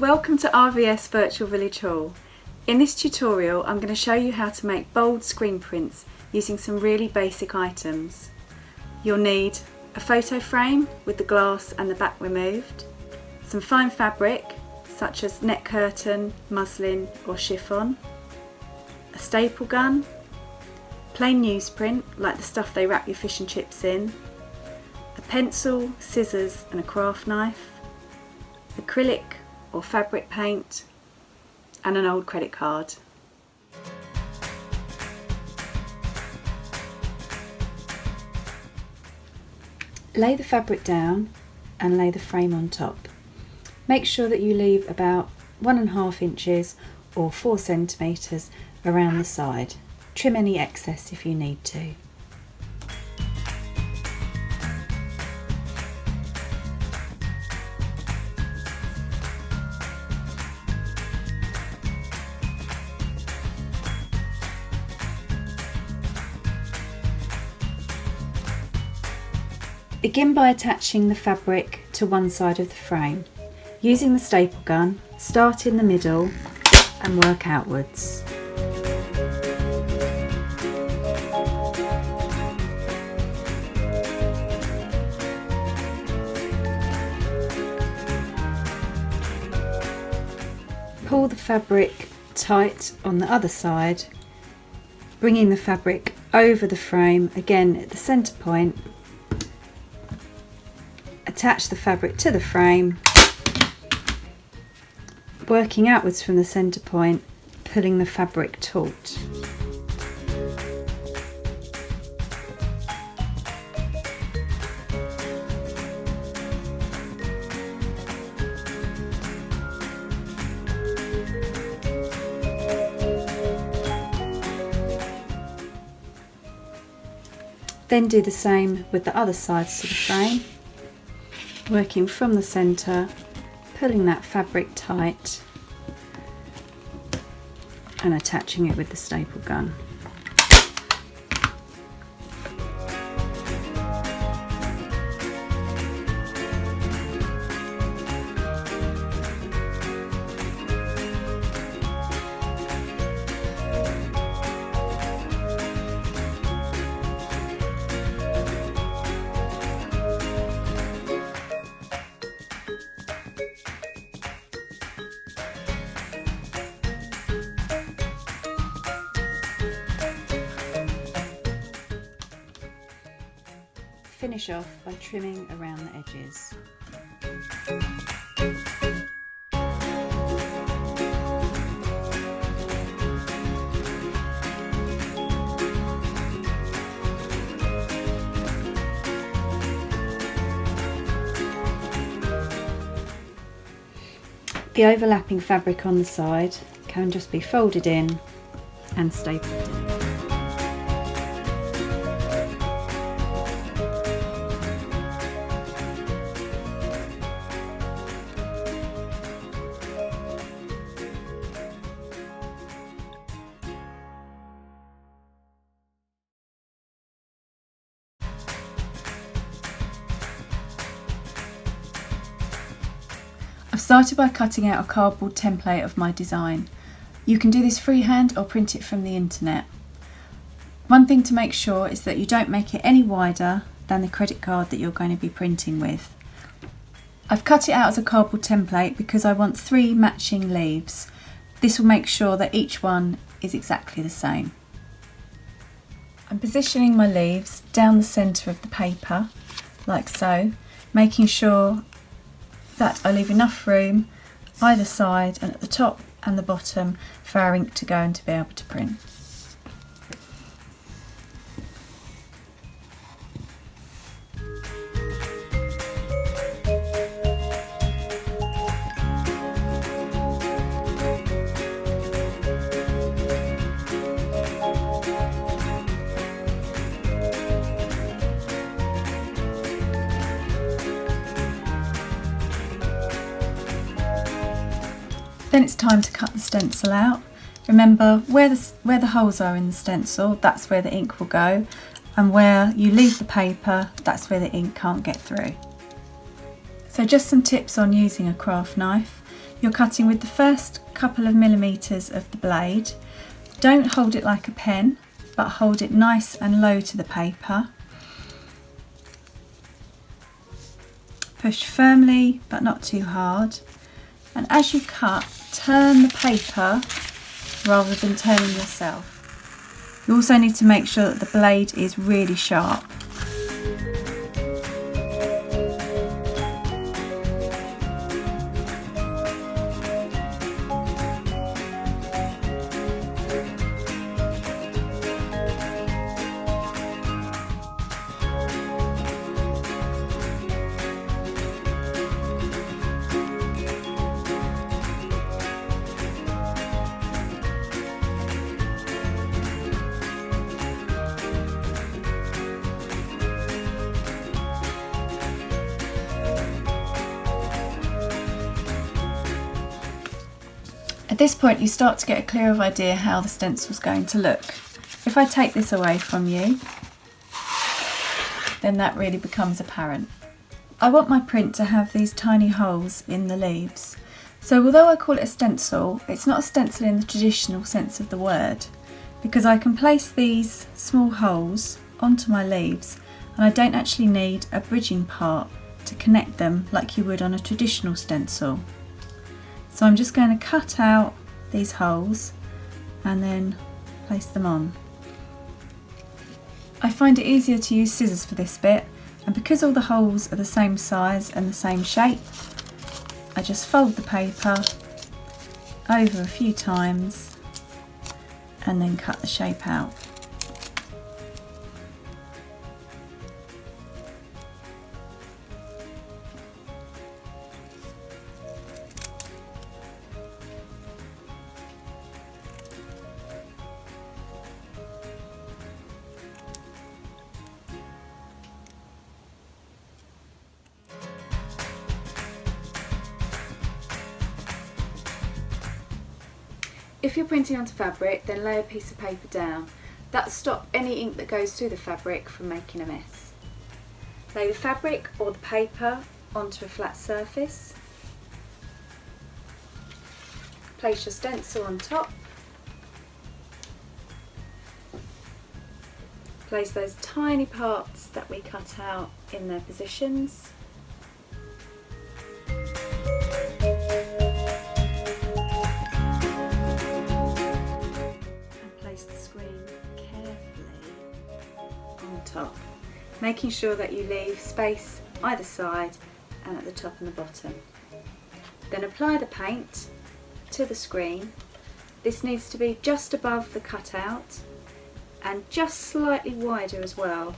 Welcome to RVS Virtual Village Hall. In this tutorial I'm going to show you how to make bold screen prints using some really basic items. You'll need a photo frame with the glass and the back removed, some fine fabric such as net curtain, muslin or chiffon, a staple gun, plain newsprint like the stuff they wrap your fish and chips in, a pencil, scissors and a craft knife, acrylic or fabric paint, and an old credit card. Lay the fabric down and lay the frame on top. Make sure that you leave about 1.5 inches or 4 centimetres around the side. Trim any excess if you need to. Begin by attaching the fabric to one side of the frame. Using the staple gun, start in the middle and work outwards. Pull the fabric tight on the other side, bringing the fabric over the frame, again at the centre point. Attach the fabric to the frame, working outwards from the centre point, pulling the fabric taut. Then do the same with the other sides to the frame. Working from the centre, pulling that fabric tight and attaching it with the staple gun. Finish off by trimming around the edges. The overlapping fabric on the side can just be folded in and stapled in. I've started by cutting out a cardboard template of my design. You can do this freehand or print it from the internet. One thing to make sure is that you don't make it any wider than the credit card that you're going to be printing with. I've cut it out as a cardboard template because I want 3 matching leaves. This will make sure that each one is exactly the same. I'm positioning my leaves down the centre of the paper, like so, making sure that I leave enough room either side and at the top and the bottom for our ink to go and to be able to print. Then it's time to cut the stencil out. Remember, where the holes are in the stencil, that's where the ink will go, and where you leave the paper, that's where the ink can't get through. So just some tips on using a craft knife. You're cutting with the first couple of millimetres of the blade. Don't hold it like a pen, but hold it nice and low to the paper. Push firmly but not too hard, and as you cut, turn the paper rather than turning yourself. You also need to make sure that the blade is really sharp. At this point you start to get a clearer idea how the stencil is going to look. If I take this away from you, then that really becomes apparent. I want my print to have these tiny holes in the leaves. So although I call it a stencil, it's not a stencil in the traditional sense of the word, because I can place these small holes onto my leaves and I don't actually need a bridging part to connect them like you would on a traditional stencil. So I'm just going to cut out these holes and then place them on. I find it easier to use scissors for this bit, and because all the holes are the same size and the same shape, I just fold the paper over a few times and then cut the shape out. If you're printing onto fabric, then lay a piece of paper down. That'll stop any ink that goes through the fabric from making a mess. Lay the fabric or the paper onto a flat surface. Place your stencil on top. Place those tiny parts that we cut out in their positions. Top, making sure that you leave space either side and at the top and the bottom. Then apply the paint to the screen. This needs to be just above the cutout and just slightly wider as well.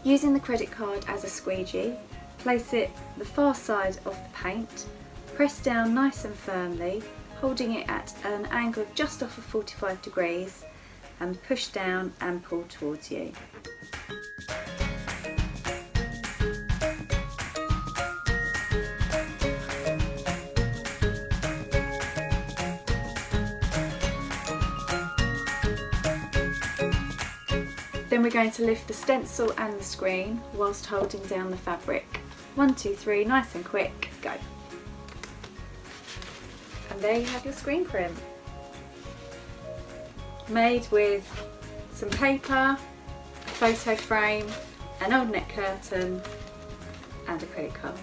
Using the credit card as a squeegee, place it the far side of the paint, press down nice and firmly, holding it at an angle of just off of 45 degrees, and push down and pull towards you. Then we're going to lift the stencil and the screen whilst holding down the fabric. 1, 2, 3, nice and quick, go. And there you have your screen print. Made with some paper, a photo frame, an old net curtain and a credit card.